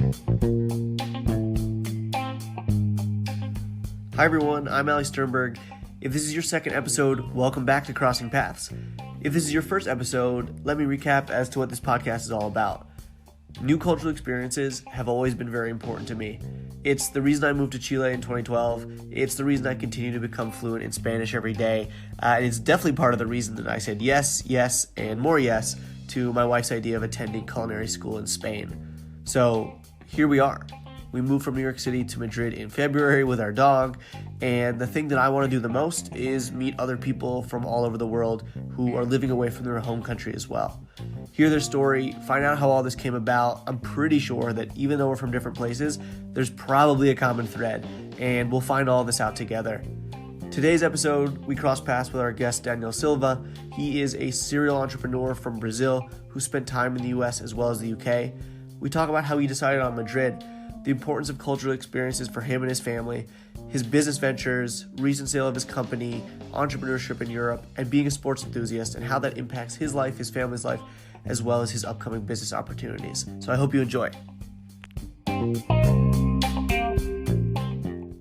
Hi everyone, I'm Ali Sternberg. If this is your second episode, welcome back to Crossing Paths. If this is your first episode, let me recap as to what this podcast is all about. New cultural experiences have always been very important to me. It's the reason I moved to Chile in 2012. It's the reason I continue to become fluent in Spanish every day. And it's definitely part of the reason that I said yes, and more yes to my wife's idea of attending culinary school in Spain. So here we are. We moved from New York City to Madrid in February with our dog, and the thing that I want to do the most is meet other people from all over the world who are living away from their home country as well. Hear their story, find out how all this came about. I'm pretty sure that even though we're from different places, there's probably a common thread, and we'll find all this out together. Today's episode, we cross paths with our guest Daniel Silva. He is a serial entrepreneur from Brazil who spent time in the US as well as the UK. We talk about how he decided on Madrid, the importance of cultural experiences for him and his family, his business ventures, recent sale of his company, entrepreneurship in Europe, and being a sports enthusiast, and how that impacts his life, his family's life, as well as his upcoming business opportunities. So I hope you enjoy.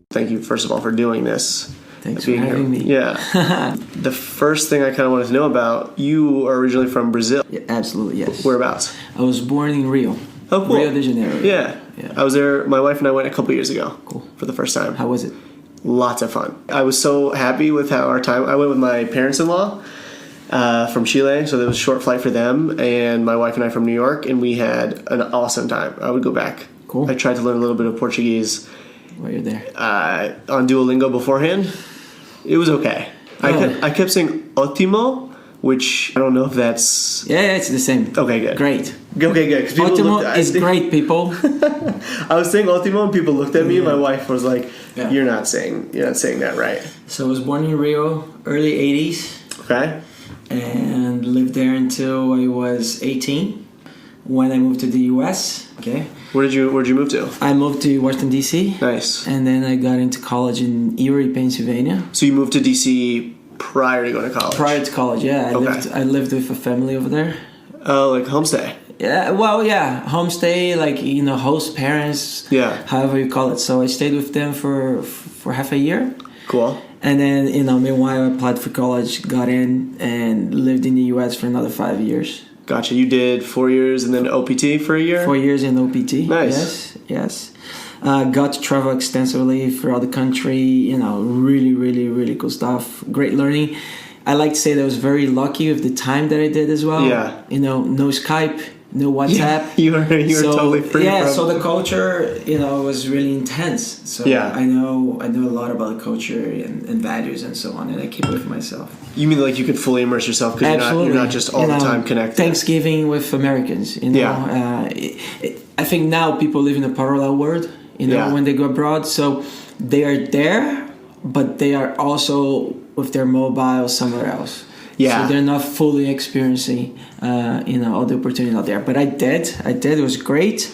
Thank you, first of all, for doing this. Thanks for having me. Yeah. The first thing I kind of wanted to know about, you are originally from Brazil. Yeah, absolutely, yes. Whereabouts? I was born in Rio. Oh, cool. Rio de Janeiro. Yeah. I was there, my wife and I went a couple years ago. Cool. For the first time. How was it? Lots of fun. I was so happy with how our time, I went with my parents-in-law from Chile, so there was a short flight for them, and my wife and I from New York, and we had an awesome time. I would go back. Cool. I tried to learn a little bit of Portuguese. While you're there. On Duolingo beforehand. It was okay. Oh. I kept saying Ótimo, which I don't know if that's... Yeah, it's the same. Okay, good. Great. Okay, good. Ótimo is great, people. I was saying Ótimo, and people looked at me, and my wife was like, You're not saying that right. So I was born in Rio, early 80s. Okay. And lived there until I was 18, when I moved to the US. Okay. Where'd you move to? I moved to Washington, D.C. Nice. And then I got into college in Erie, Pennsylvania. So you moved to D.C. prior to going to college? Prior to college, yeah. I lived with a family over there. Oh, like homestay? Yeah, well, yeah. Homestay, like, host parents. Yeah. However you call it. So I stayed with them for half a year. Cool. And then, meanwhile, I applied for college, got in, and lived in the U.S. for another 5 years. Gotcha. You did 4 years and then OPT for a year? 4 years in OPT. Nice. Yes. Got to travel extensively throughout the country. Really, really, really cool stuff. Great learning. I like to say that I was very lucky with the time that I did as well. Yeah. No Skype, no WhatsApp. Yeah, you were totally free. Yeah, so the culture, was really intense. So yeah. I know a lot about the culture and values and so on, and I keep it for myself. You mean like you could fully immerse yourself because you're not just all the time connected? Thanksgiving with Americans, Yeah. I think now people live in a parallel world, when they go abroad. So they are there, but they are also with their mobile somewhere else. Yeah. So they're not fully experiencing, all the opportunity out there. But I did. It was great.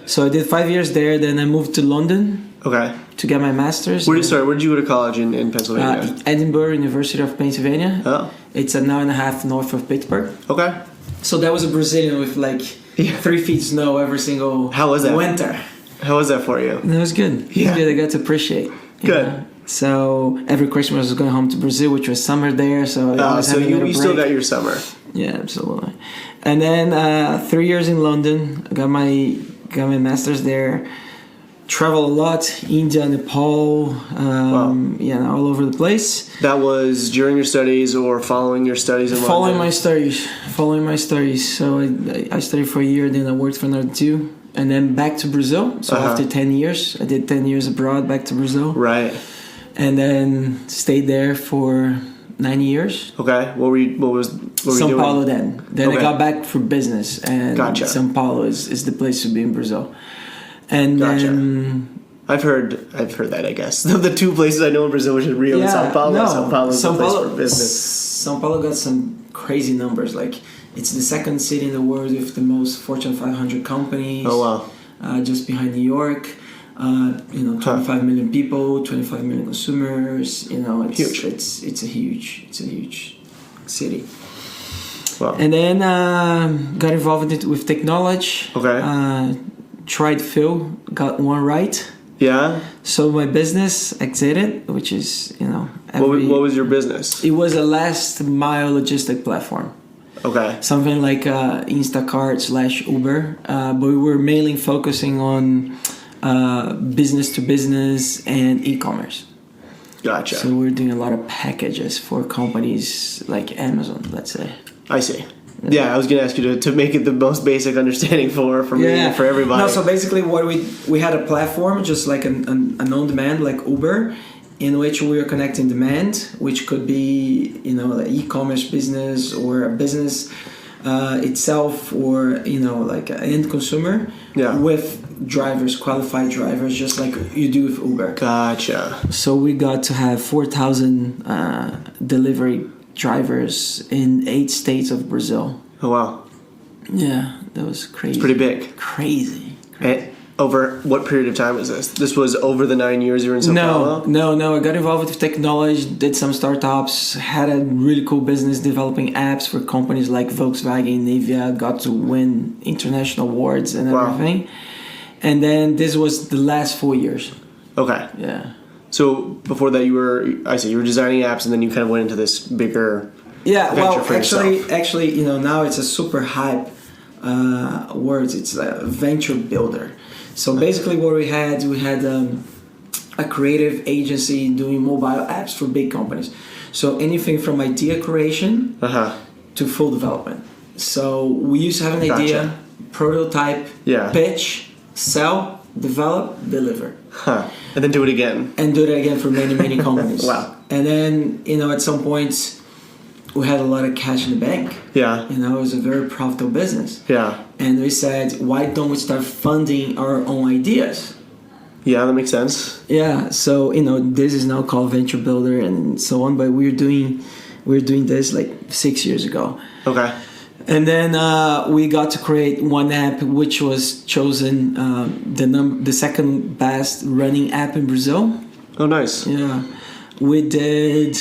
So I did 5 years there. Then I moved to London. Okay. To get my master's. Where did you go to college in Pennsylvania? Edinburgh, University of Pennsylvania. Oh. It's an hour and a half north of Pittsburgh. Okay. So that was a Brazilian with 3 feet snow every single How was that? winter. How was that for you? It was good. It was good. I got to appreciate. Good. So every Christmas I was going home to Brazil, which was summer there. So you still got your summer. Yeah, absolutely. And then 3 years in London. I got my master's there. Travel a lot, India, Nepal, all over the place. That was during your studies or following your studies in London? Following my studies. So I studied for a year, then I worked for another 2. And then back to Brazil. So after 10 years, I did 10 years abroad, back to Brazil. Right. And then stayed there for 9 years. Okay. What were you São Paulo then. Then I got back for business. And gotcha. São Paulo is the place to be in Brazil. And then... I've heard that, I guess. The 2 places I know in Brazil, which is Rio and São Paulo. No, São Paulo is the place for business. São Paulo got some crazy numbers. It's the second city in the world with the most Fortune 500 companies. Oh, wow. Just behind New York. 25 million people, 25 million consumers. It's huge. It's a huge city. Wow. And then got involved with technology. Okay. tried few, got one right. Yeah. So my business exited, which is, what was your business? It was a last mile logistic platform. Okay. Something like Instacart/Uber, but we were mainly focusing on business to business and e-commerce. Gotcha. So we're doing a lot of packages for companies like Amazon, let's say. I see. Yeah, I was going to ask you to make it the most basic understanding for me and for everybody. No, so basically what we had a platform, just like an on-demand, like Uber, in which we were connecting demand, which could be, the e-commerce business or a business itself, or, like an end consumer, with drivers, qualified drivers, just like you do with Uber. Gotcha. So we got to have 4,000 delivery drivers in 8 states of Brazil. Oh, wow. Yeah, that was crazy. It's pretty big. Crazy. And over what period of time was this? This was over the 9 years you were in Sao Paulo? No. I got involved with technology, did some startups, had a really cool business developing apps for companies like Volkswagen, Nivea, got to win international awards and everything. And then this was the last 4 years. Okay. Yeah. So before that you were designing apps, and then you kind of went into this bigger venture for yourself. Actually, now it's a super hype word. It's a venture builder. So basically what we had a creative agency doing mobile apps for big companies. So anything from idea creation to full development. So we used to have an idea, prototype, pitch, sell, develop, deliver. And then do it again. And do it again for many, many companies. Wow. And then, at some point, we had a lot of cash in the bank. Yeah. It was a very profitable business. Yeah. And we said, why don't we start funding our own ideas? Yeah, that makes sense. Yeah. So, this is now called Venture Builder and so on, but we're doing this like 6 years ago. Okay. And then we got to create one app, which was chosen the second best running app in Brazil. Oh, nice. Yeah, we did.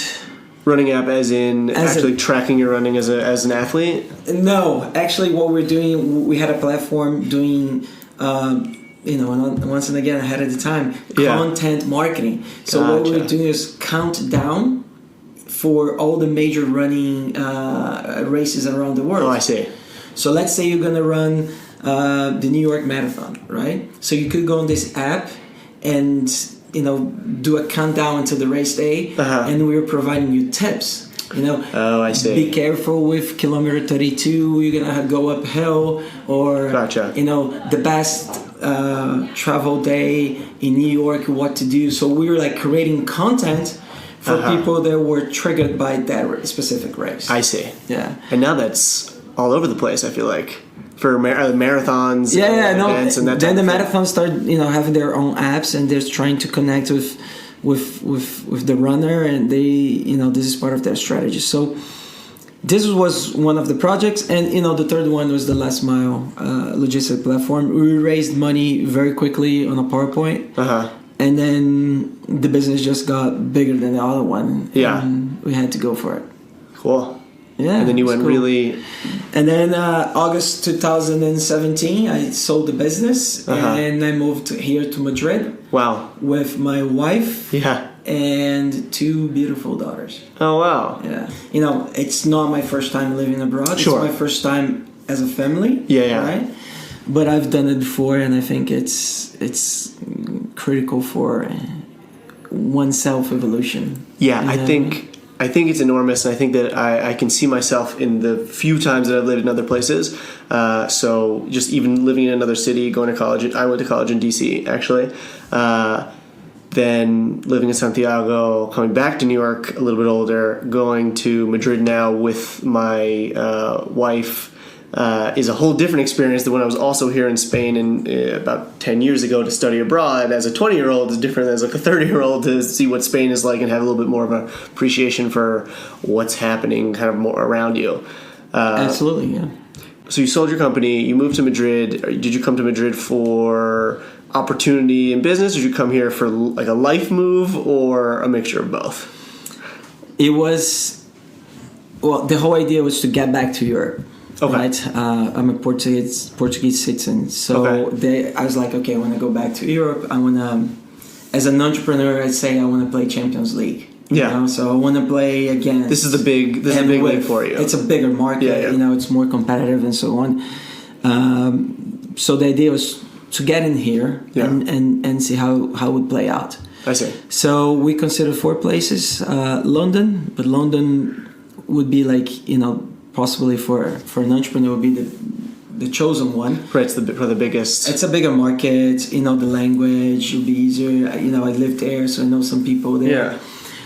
Running app as in actually tracking your running as an athlete? No, actually what we're doing, we had a platform doing, once and again ahead of the time, content marketing. So what we're doing is count down for all the major running races around the world. Oh, I see. So let's say you're going to run the New York Marathon, right? So you could go on this app and, do a countdown until the race day, and we're providing you tips. Oh, I see. Be careful with kilometer 32, you're going to go uphill, or, the best travel day in New York, what to do. So we were like creating content for people that were triggered by that specific race. I see. Yeah. And now that's all over the place, I feel like. For marathons events and that then the marathons start, having their own apps, and they're trying to connect with the runner, and they, this is part of their strategy. So this was one of the projects, and, the third one was the last mile logistic platform. We raised money very quickly on a PowerPoint. And then the business just got bigger than the other one. Yeah. And we had to go for it. Cool. Yeah. And then you went really... And then August 2017, I sold the business and I moved here to Madrid. Wow. With my wife. Yeah. And 2 beautiful daughters. Oh, wow. Yeah. It's not my first time living abroad. Sure. It's my first time as a family. Yeah. Right? But I've done it before, and I think it's critical for oneself evolution. Yeah, I think it's enormous, and I think that I can see myself in the few times that I've lived in other places. So just even living in another city, going to college. I went to college in D.C. actually. Then living in Santiago, coming back to New York a little bit older, going to Madrid now with my wife. Is a whole different experience than when I was also here in Spain about 10 years ago to study abroad. As a 20-year-old is different than as like a 30-year-old to see what Spain is like and have a little bit more of an appreciation for what's happening kind of more around you. Absolutely, yeah. So you sold your company, you moved to Madrid. Did you come to Madrid for opportunity in business, or did you come here for like a life move, or a mixture of both? It was, the whole idea was to get back to Europe. Okay. Right. I'm a Portuguese citizen. So I was like, okay, when I go back to Europe, I want to, as an entrepreneur, I'd say I want to play Champions League. You know? So I want to play against. This is a big league for you. It's a bigger market. You know, it's more competitive and so on. So the idea was to get in here and see how it would play out. I see. So we considered 4 places. London, but London would be like, you know, possibly for an entrepreneur would be the chosen one. Right, it's the biggest. It's a bigger market. You know, the language will be easier. You know, I lived there, so I know some people there. Yeah.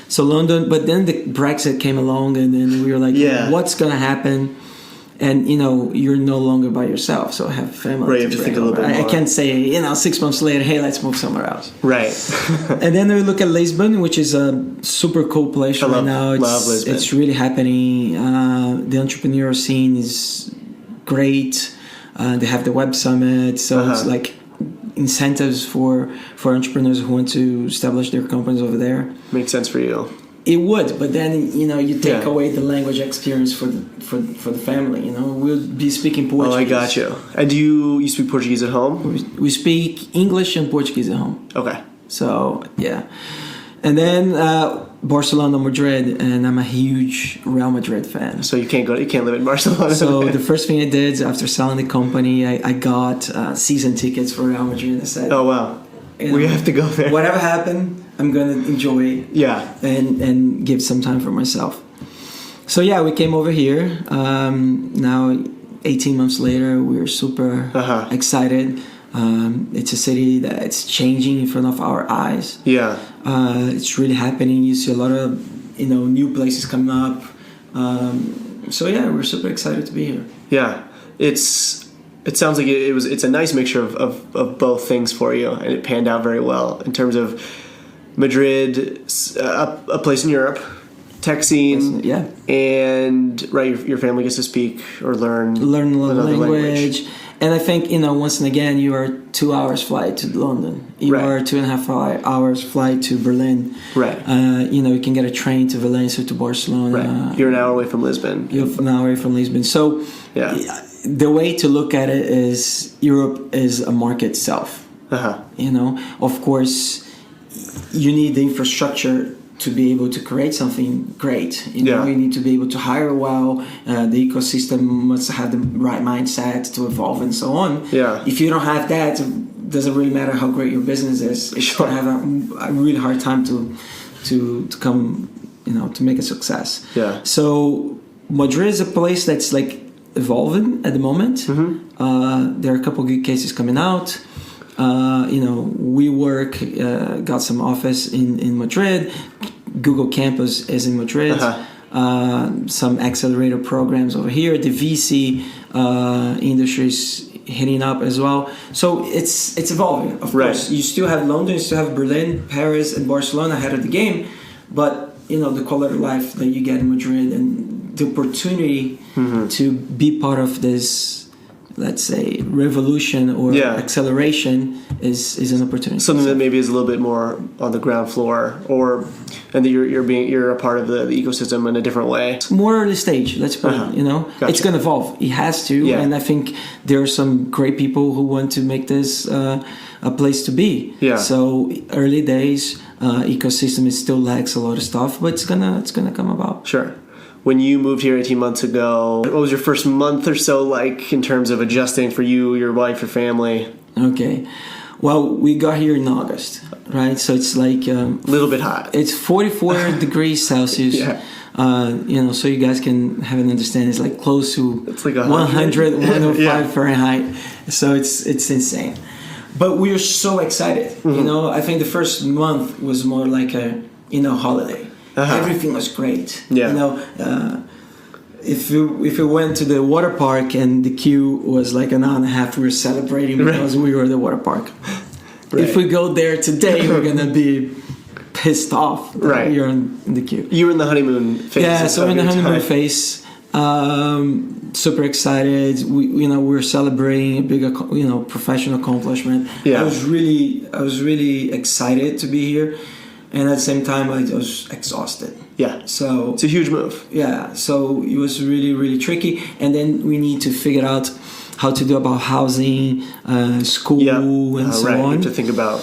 So London, but then the Brexit came along, and then we were like, what's going to happen? And, you know, you're no longer by yourself, so I have a family. Right, you have to think a little bit more. I can't say, you know, 6 months later, hey, let's move somewhere else. Right. And then we look at Lisbon, which is a super cool place right now. Love Lisbon. It's really happening. The entrepreneurial scene is great. They have the Web Summit, so it's like incentives for entrepreneurs who want to establish their companies over there. Makes sense for you. It would, but then, you know, you take away the language experience for the family. You know, we'll be speaking Portuguese. Oh, I got you. And do you speak Portuguese at home? We speak English and Portuguese at home. Okay. So yeah, and then Barcelona, Madrid, and I'm a huge Real Madrid fan. So you can't live in Barcelona. So the first thing I did after selling the company, I got season tickets for Real Madrid. I said, "Oh wow, we have to go there. Whatever happened, I'm gonna enjoy it. Yeah, and give some time for myself." So yeah, we came over here. Now, 18 months later, we're super excited. It's a city that's changing in front of our eyes. Yeah, it's really happening. You see a lot of, you know, new places coming up. So yeah, we're super excited to be here. Yeah, it sounds like it's a nice mixture of both things for you, and it panned out very well in terms of Madrid, a place in Europe, tech scene, and your family gets to speak or learn another language. And I think, you know, once and again, you are 2 hours flight to London. You are 2.5 hours flight to Berlin. Right. You know, you can get a train to Valencia, to Barcelona. Right. You're an hour away from Lisbon. You're an hour away from Lisbon. So the way to look at it is Europe is a market itself. You know, of course, you need the infrastructure to be able to create something great. You know, you need to be able to hire well. The ecosystem must have the right mindset to evolve and so on. Yeah. If you don't have that, it doesn't really matter how great your business is. It's going to have a really hard time to come, you know, to make a success. Yeah. So Madrid is a place that's like evolving at the moment. There are a couple of good cases coming out. You know, WeWork got some office in Madrid. Google Campus is in Madrid. Some accelerator programs over here. The VC industry is hitting up as well. So it's evolving. Of course, you still have London, you still have Berlin, Paris, and Barcelona ahead of the game. But you know, the quality of life that you get in Madrid and the opportunity to be part of this, let's say, revolution or acceleration is an opportunity. Something that maybe is a little bit more on the ground floor, and that you're a part of the ecosystem in a different way. It's more early stage, let's put it. You know, it's going to evolve. It has to, and I think there are some great people who want to make this a place to be. Yeah. So early days, ecosystem is still lacks a lot of stuff, but it's gonna come about. Sure. When you moved here 18 months ago, what was your first month or so like in terms of adjusting for you, your wife, your family? Okay. Well, we got here in August, right? So it's like... a little bit hot. It's 44 degrees Celsius. Yeah. You know, so you guys can have an understanding. It's like close to it's like 100, 105 Fahrenheit. So it's insane. But we are so excited. You know, I think the first month was more like a, you know, holiday. Everything was great. Yeah. You know, if we went to the water park and the queue was like an hour and a half, we were celebrating because we were at the water park. If we go there today, we're gonna be pissed off that you're in the queue. You were in the honeymoon phase. Yeah, so we're in the honeymoon phase. Super excited. We're celebrating a big, you know, professional accomplishment. Yeah. I was really excited to be here. And at the same time, I was exhausted. Yeah. So it's a huge move. Yeah. So it was really, really tricky. And then we need to figure out how to do about housing, school, and so on. You have to think about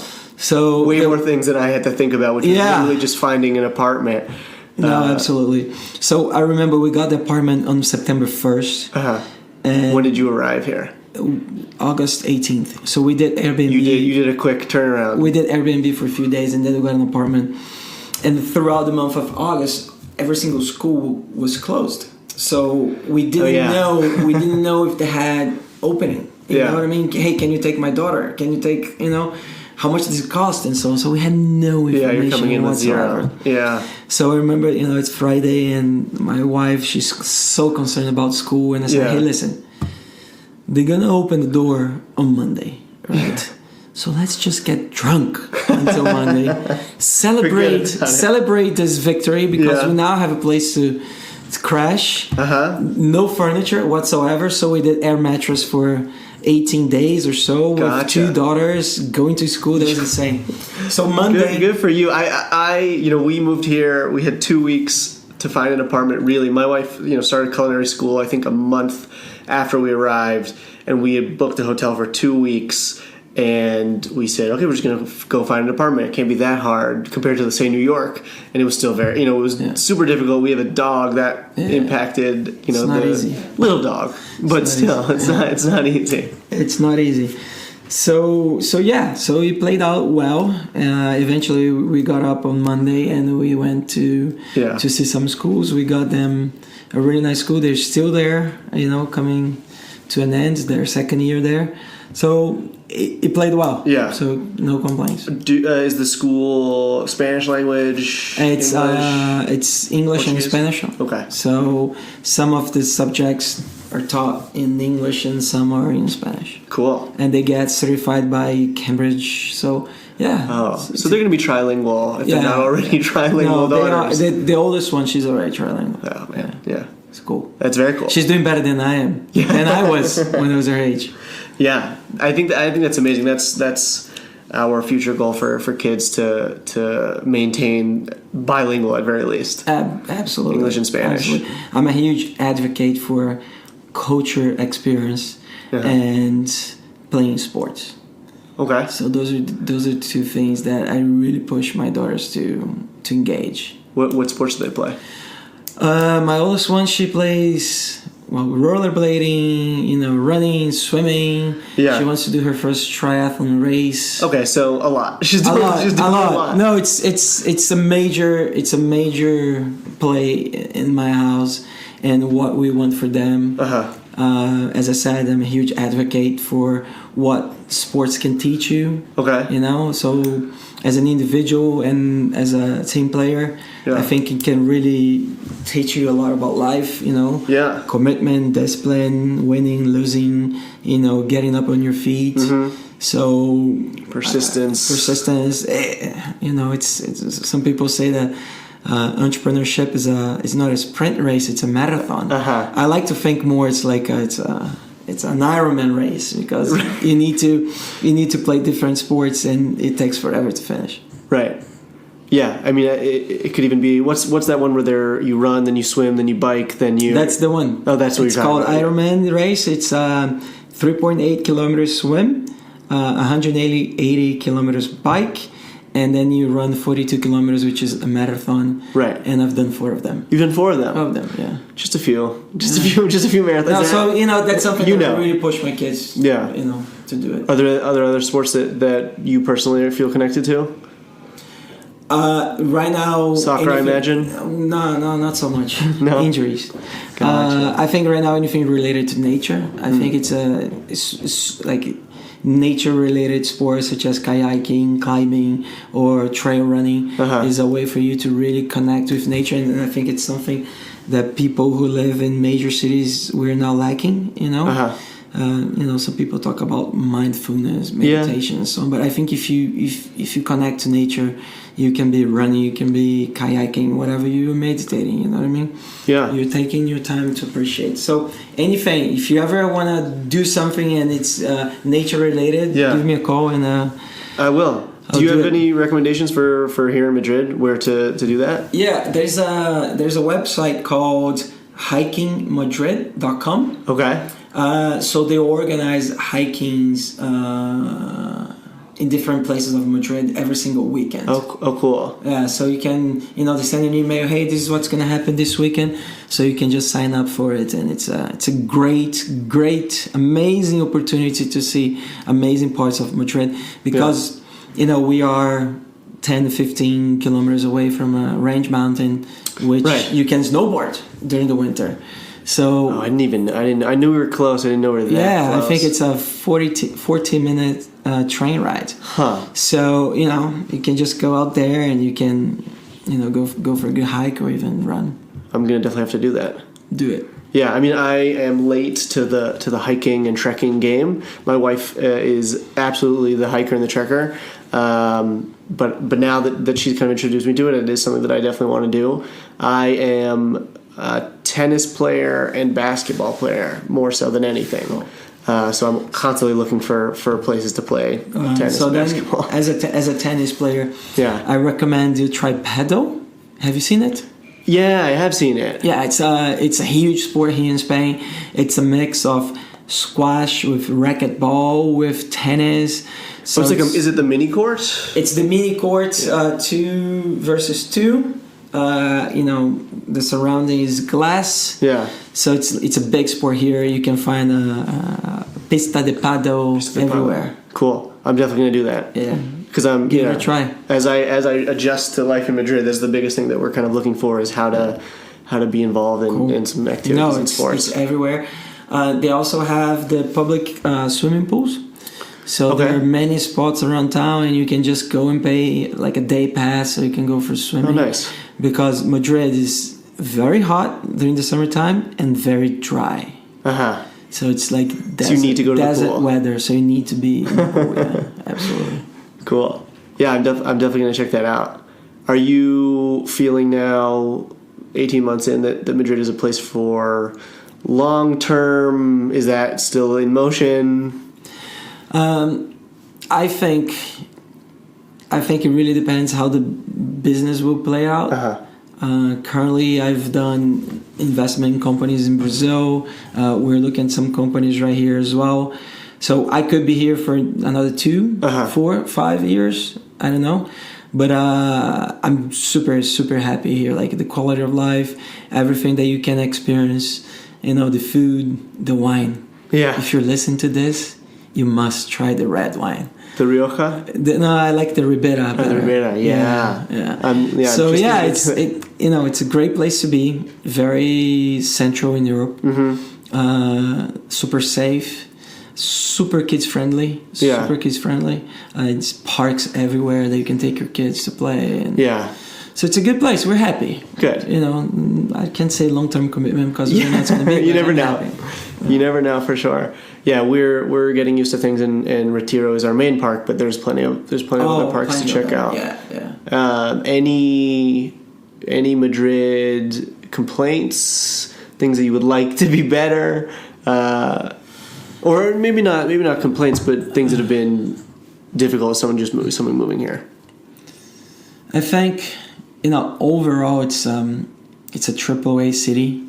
way more things than I had to think about, which is literally just finding an apartment. No, absolutely. So I remember we got the apartment on September 1st. And when did you arrive here? August 18th. So we did Airbnb. You did a quick turnaround. We did Airbnb for a few days, and then we got an apartment. And throughout the month of August, every single school was closed. So we didn't know. We didn't know if they had opening. You know what I mean? Hey, can you take my daughter? Can you take? How much does it cost? And so we had no information. Yeah, you're coming in with whatsoever. zero. Yeah. So I remember, it's Friday, and my wife, she's so concerned about school, and I said, hey, listen, they're gonna open the door on Monday, right? So let's just get drunk until Monday, celebrate this victory, because we now have a place to crash. No furniture whatsoever. So we did air mattress for 18 days or so with 2 daughters going to school. That was insane. So Monday, good for you. We moved here. We had 2 weeks to find an apartment. Really, my wife, started culinary school, I think a month after we arrived, and we had booked a hotel for 2 weeks. And we said, okay, we're just going to go find an apartment. It can't be that hard compared to, say, New York. And it was still very, it was super difficult. We have a dog that impacted, it's not easy. Little dog. But still, it's not easy. It's not easy. So it played out well. Eventually, we got up on Monday and we went to see some schools. We got them a really nice school. They're still there, coming to an end. Their second year there. So it played well. Yeah. So no complaints. Is the school Spanish language? It's English and Spanish. Okay. So some of the subjects are taught in English and some are in Spanish. Cool. And they get certified by Cambridge. So yeah. Oh, so they're going to be trilingual if they're not already trilingual. No, the oldest one, she's already trilingual. Oh man, yeah. It's cool. That's very cool. She's doing better than I am. Than I was when I was her age. Yeah, I think that's amazing. That's our future goal for kids to maintain bilingual at very least. Absolutely, English and Spanish. Absolutely. I'm a huge advocate for culture experience and playing sports. Okay. So those are 2 things that I really push my daughters to engage. What sports do they play? My oldest one, she plays rollerblading, running, swimming. Yeah. She wants to do her first triathlon race. Okay, so a lot. She's doing a lot. No, it's a major play in my house and what we want for them. As I said, I'm a huge advocate for what sports can teach you. Okay. So as an individual and as a team player, I think it can really teach you a lot about life, commitment, discipline, winning, losing, getting up on your feet. So persistence, it's some people say that entrepreneurship is not a sprint race, it's a marathon. I like to think more it's like it's an Ironman race, because you need to play different sports and it takes forever to finish. Right. Yeah, I mean, it could even be what's that one where you run, then you swim, then you bike, then you. That's the one. Oh, that's what you're talking about. It's called Ironman race. It's 3.8 kilometers swim, 180 kilometers bike, and then you run 42 kilometers, which is a marathon. Right. And I've done 4 of them. You've done 4 of them? Of them, yeah. Just a few marathons. No, so that's something that I really push my kids. Yeah. To do it. Are there other sports that you personally feel connected to? Right now, soccer, I imagine. No, not so much. No? Injuries. Gotcha. I think right now anything related to nature. I think it's like nature-related sports such as kayaking, climbing, or trail running is a way for you to really connect with nature, and I think it's something that people who live in major cities we're now lacking. Some people talk about mindfulness, meditation, and so on. But I think if you connect to nature, you can be running, you can be kayaking, whatever you're meditating. You know what I mean? Yeah. You're taking your time to appreciate. So anything, if you ever want to do something and it's nature related, give me a call and I will. Do you have any recommendations for here in Madrid where to do that? Yeah, there's a website called hikingmadrid.com. Okay. So they organize hikings in different places of Madrid every single weekend. Oh, cool. Yeah, so you can, they send an email, hey, this is what's going to happen this weekend. So you can just sign up for it. And it's a great, amazing opportunity to see amazing parts of Madrid. Because, we are 10 to 15 kilometers away from a range mountain, which you can snowboard during the winter. So I knew we were close. I didn't know we were that close. I think it's a 40-minute train ride. Huh. So, you can just go out there and you can, go for a good hike or even run. I'm going to definitely have to do that. Do it. Yeah, I mean, I am late to the hiking and trekking game. My wife is absolutely the hiker and the trekker. But now that she's kind of introduced me to it, it is something that I definitely want to do. I am a tennis player and basketball player more so than anything. So I'm constantly looking for places to play tennis and basketball. As a tennis player, I recommend you try paddle. Have you seen it? Yeah, I have seen it. Yeah, it's a huge sport here in Spain. It's a mix of squash with racquetball with tennis. So is it the mini court? It's the mini court, 2 versus 2. The surrounding is glass. Yeah. So it's a big sport here. You can find a pista de paddle everywhere. Cool. I'm definitely gonna do that. Yeah. Because I'm give it a try. As I adjust to life in Madrid, that's the biggest thing that we're kind of looking for is how to be involved in some activities and sports. It's everywhere. They also have the public swimming pools. So there are many spots around town, and you can just go and pay like a day pass, so you can go for swimming. Oh, nice! Because Madrid is very hot during the summertime and very dry. So it's like so you need to go to desert the pool. Weather. So you need to be in the pool. Yeah, absolutely. Cool. Yeah, I'm definitely going to check that out. Are you feeling now, 18 months in, that Madrid is a place for long term? Is that still in motion? I think it really depends how the business will play out. Currently, I've done investment in companies in Brazil. We're looking at some companies right here as well. So I could be here for another 2, 4, 5 years. I don't know. But I'm super, super happy here. Like the quality of life, everything that you can experience, the food, the wine. Yeah. If you're listening to this, you must try the red wine. The Rioja? No, I like the Ribera better. The Ribera, yeah. So it's a great place to be. Very central in Europe. Super safe. Super kids friendly. It's parks everywhere that you can take your kids to play. So it's a good place. We're happy. Good. I can't say long-term commitment because we're not going to be. You never know. You never know for sure. Yeah, we're getting used to things, and Retiro is our main park, but there's plenty of other parks to check out. Yeah. Any Madrid complaints? Things that you would like to be better, or maybe not complaints, but things that have been difficult. Someone moving here. I think overall it's a AAA city.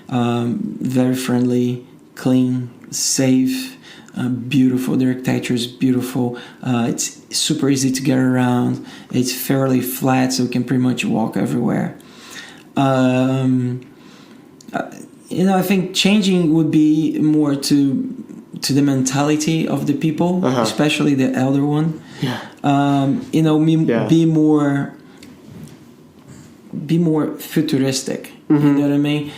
Very friendly, clean, safe, beautiful. The architecture is beautiful. It's super easy to get around. It's fairly flat, so you can pretty much walk everywhere. I think changing would be more to the mentality of the people, especially the elder one. Yeah. Be more futuristic. You know what I mean?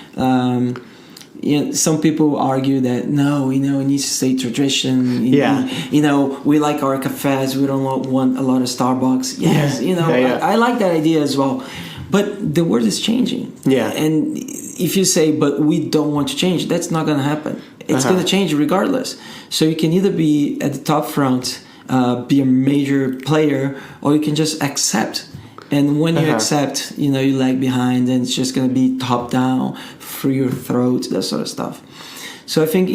Some people argue that no, it needs to stay tradition. We like our cafes. We don't want a lot of Starbucks. Yes, I like that idea as well. But the world is changing. Yeah. And if you say, but we don't want to change, that's not going to happen. It's going to change regardless. So you can either be at the top front, be a major player, or you can just accept. And when you accept, you lag behind, and it's just going to be top down, through your throat, that sort of stuff. So I think,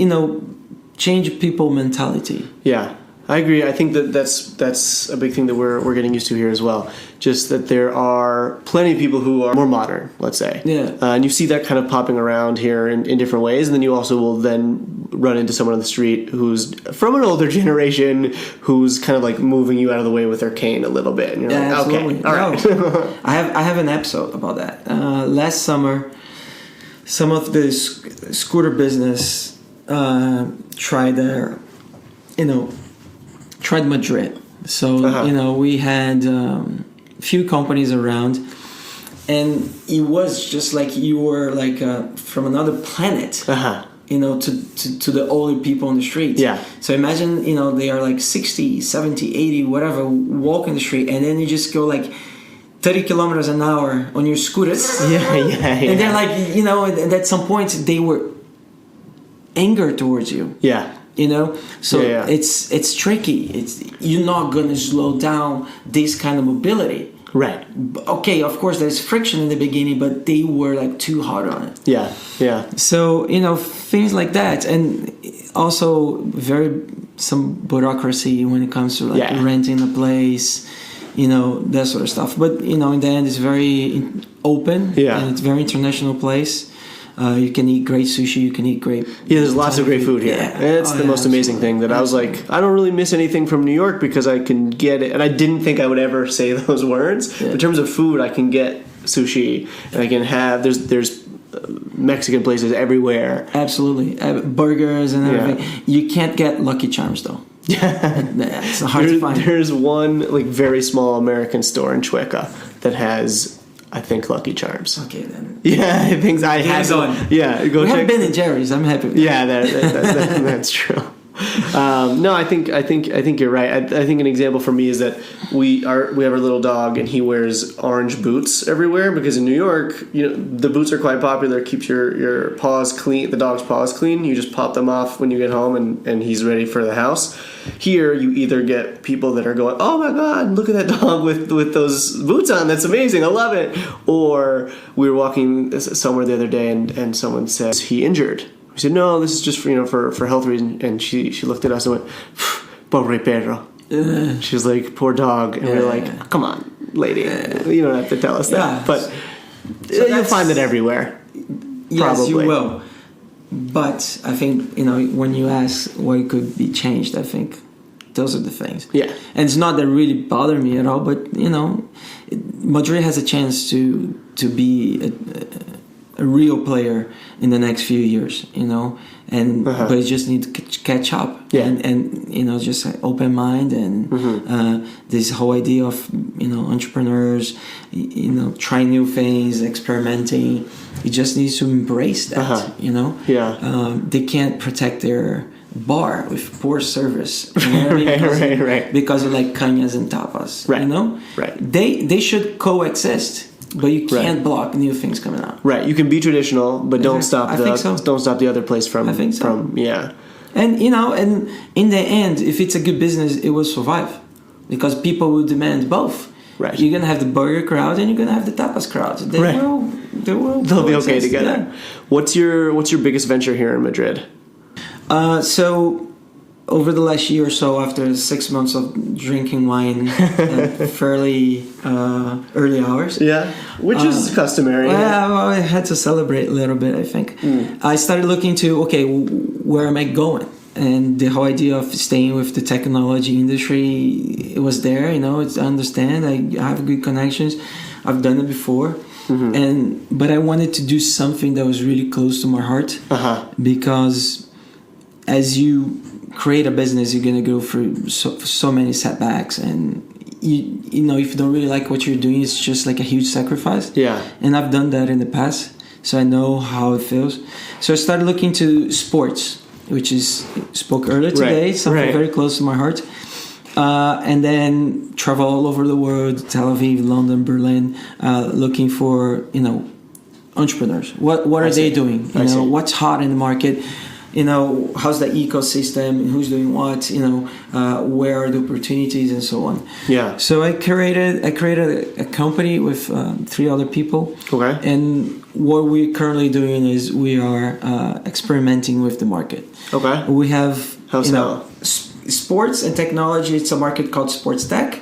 change people mentality. Yeah. I agree. I think that's a big thing that we're getting used to here as well. Just that there are plenty of people who are more modern, let's say. Yeah. And you see that kind of popping around here in different ways. And then you also will then run into someone on the street who's from an older generation who's kind of like moving you out of the way with their cane a little bit. And you're like, absolutely. Okay, all right. I have an episode about that. Last summer, some of the scooter business tried Madrid. So, we had few companies around, and it was just like you were like from another planet. To the older people on the street. Yeah. So imagine, they are like 60, 70, 80, whatever, walking the street, and then you just go like 30 kilometers an hour on your scooters. Yeah. And they're like, at some point they were anger towards you. Yeah. So it's tricky. You're not gonna slow down this kind of mobility. Right. Okay, of course there's friction in the beginning, but they were like too hard on it. Yeah. So, things like that. And also some bureaucracy when it comes to like renting a place, that sort of stuff. But, in the end it's very open and it's a very international place. You can eat great sushi. You can eat great. Yeah, there's lots of great food here. Yeah. It's the most amazing thing that I was like, I don't really miss anything from New York because I can get it. And I didn't think I would ever say those words. Yeah. In terms of food, I can get sushi, and I can have there's Mexican places everywhere. Absolutely, burgers and everything. Yeah. You can't get Lucky Charms though. Yeah, it's hard to find. There's one like very small American store in Chueca that has, I think, Lucky Charms. Okay, then. Yeah, I think I have. Yeah, go check. We have been in Jerry's. I'm happy with that. Yeah, that's true. No, I think you're right. I think an example for me is that we have our little dog and he wears orange boots everywhere because in New York, the boots are quite popular. It keeps your paws clean, the dog's paws clean. You just pop them off when you get home and he's ready for the house. Here, you either get people that are going, "Oh my God, look at that dog with those boots on. That's amazing. I love it." Or we were walking somewhere the other day and someone says, "Is he injured?" We said, "No, this is just for health reasons." And she looked at us and went, "Pobre perro." She was like, "Poor dog." And we were like, "Come on, lady. You don't have to tell us that." But you'll find it everywhere. Yes, probably. You will. But I think, when you ask what could be changed, I think those are the things. Yeah. And it's not that really bother me at all, but, Madrid has a chance to be a real player in the next few years, but it just needs to catch up. Yeah. And just open mind and this whole idea of, entrepreneurs, trying new things, experimenting. It just needs to embrace that, Yeah. They can't protect their bar with poor service. You know what I mean? Right. Because of like cañas and tapas, Right. Right. They should coexist. But you can't block new things coming out. Right. You can be traditional, but don't stop the other place from. I think so. And and in the end, if it's a good business, it will survive because people will demand both. Right. You're gonna have the burger crowd and you're gonna have the tapas crowd. They'll be okay together. Yeah. What's your biggest venture here in Madrid? So over the last year or so, after 6 months of drinking wine at fairly early hours. Yeah, which is customary. Well, I had to celebrate a little bit, I think. I started looking to, where am I going? And the whole idea of staying with the technology industry, it was there, I understand. I have good connections. I've done it before. But I wanted to do something that was really close to my heart. Because as you create a business, you're gonna go through so many setbacks, and if you don't really like what you're doing, it's just like a huge sacrifice. Yeah. And I've done that in the past, so I know how it feels. So I started looking to sports, which spoke earlier today, something very close to my heart. And then travel all over the world, Tel Aviv, London, Berlin, looking for entrepreneurs. What are they doing? What's hot in the market? How's the ecosystem, who's doing what, where are the opportunities and so on. Yeah. So I created a company with 3 other people. Okay. And what we're currently doing is we are experimenting with the market. Okay. We have, How's that? sports and technology, it's a market called sports tech.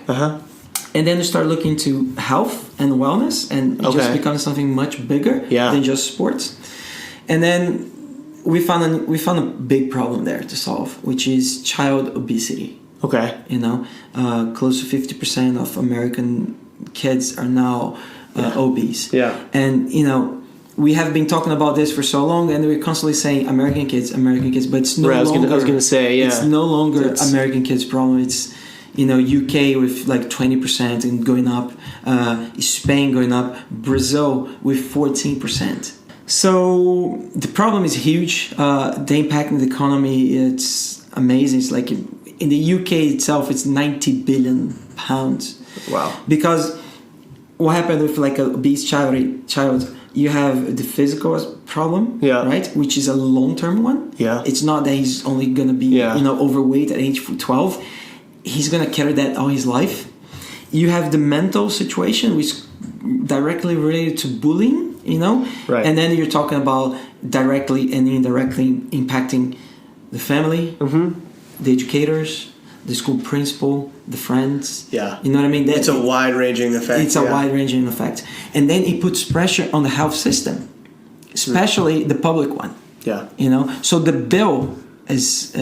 And then you start looking to health and wellness, and it just becomes something much bigger than just sports. And then we found a big problem there to solve, which is child obesity. Okay. You know, close to 50% of American kids are now obese. Yeah. And, you know, we have been talking about this for so long, and we're constantly saying American kids, but it's no longer. I was going to say, it's no longer American kids' problem. It's, you know, UK with like 20% and going up, Spain going up, Brazil with 14%. So the problem is huge. The impact on the economy, it's amazing. It's like in the UK itself, it's 90 billion pounds. Wow. Because what happened with like an obese child, you have the physical problem, right? Which is a long-term one. Yeah. It's not that he's only going to be, you know, overweight at age 12. He's going to carry that all his life. You have the mental situation, which is directly related to bullying, you know? Right. And then you're talking about directly and indirectly impacting the family, the educators, the school principal, the friends. Yeah. You know what I mean? It's a wide-ranging effect. It's a wide-ranging effect. And then it puts pressure on the health system, especially the public one. Yeah. You know? So the bill it's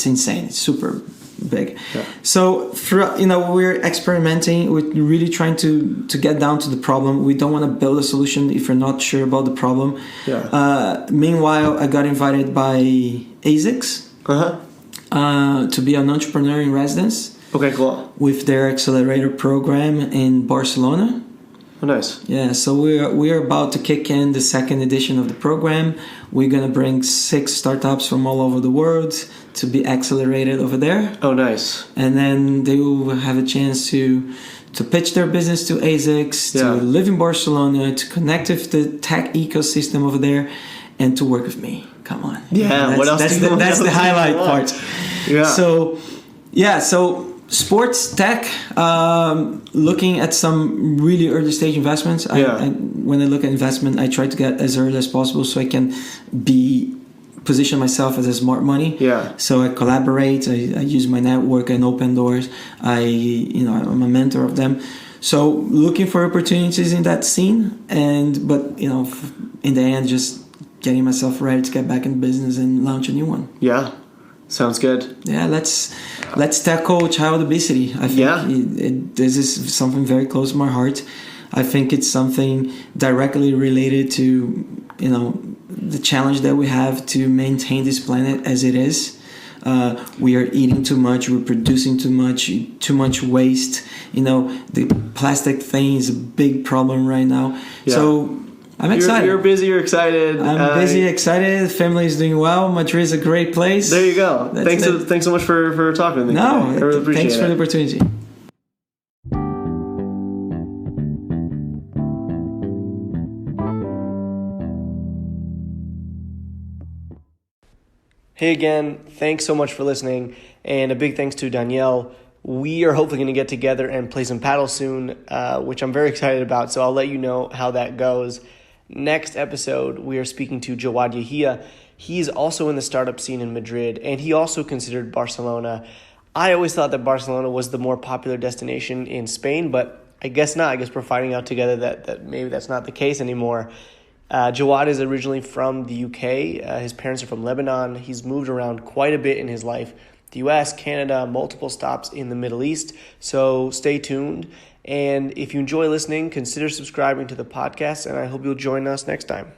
insane. It's super big. Yeah. So throughout, you know, we're experimenting. We're really trying to get down to the problem. We don't want to build a solution if we're not sure about the problem. Yeah. Meanwhile, I got invited by ASICS to be an entrepreneur in residence. Okay, cool. With their accelerator program in Barcelona. Oh, nice. Yeah, so we're about to kick in the second edition of the program. We're going to bring 6 startups from all over the world to be accelerated over there. Oh, nice. And then they will have a chance to pitch their business to ASICS, to live in Barcelona, to connect with the tech ecosystem over there, and to work with me. Come on. Yeah, what else? That's the highlight part. Yeah. So sports tech, looking at some really early stage investments. When I look at investment, I try to get as early as possible so I can position myself as a smart money. Yeah. So I collaborate. I use my network and open doors. I'm a mentor of them. So looking for opportunities in that scene, but in the end, just getting myself ready to get back in business and launch a new one. Yeah. Sounds good. Yeah, let's tackle child obesity. I think this is something very close to my heart. I think it's something directly related to, the challenge that we have to maintain this planet as it is. We are eating too much, we're producing too much waste. The plastic thing is a big problem right now. Yeah. So I'm excited. You're busy, you're excited. I'm busy, excited. The family is doing well. Madrid is a great place. There you go. Thanks so much for talking with me. No, I really appreciate thanks for the opportunity. Hey again, thanks so much for listening, and a big thanks to Danielle. We are hopefully going to get together and play some paddle soon, which I'm very excited about, so I'll let you know how that goes. Next episode, we are speaking to Jawad Yahia. He's also in the startup scene in Madrid, and he also considered Barcelona. I always thought that Barcelona was the more popular destination in Spain, but I guess not. I guess we're finding out together that maybe that's not the case anymore. Jawad is originally from the UK. His parents are from Lebanon. He's moved around quite a bit in his life. The US, Canada, multiple stops in the Middle East. So stay tuned. And if you enjoy listening, consider subscribing to the podcast, and I hope you'll join us next time.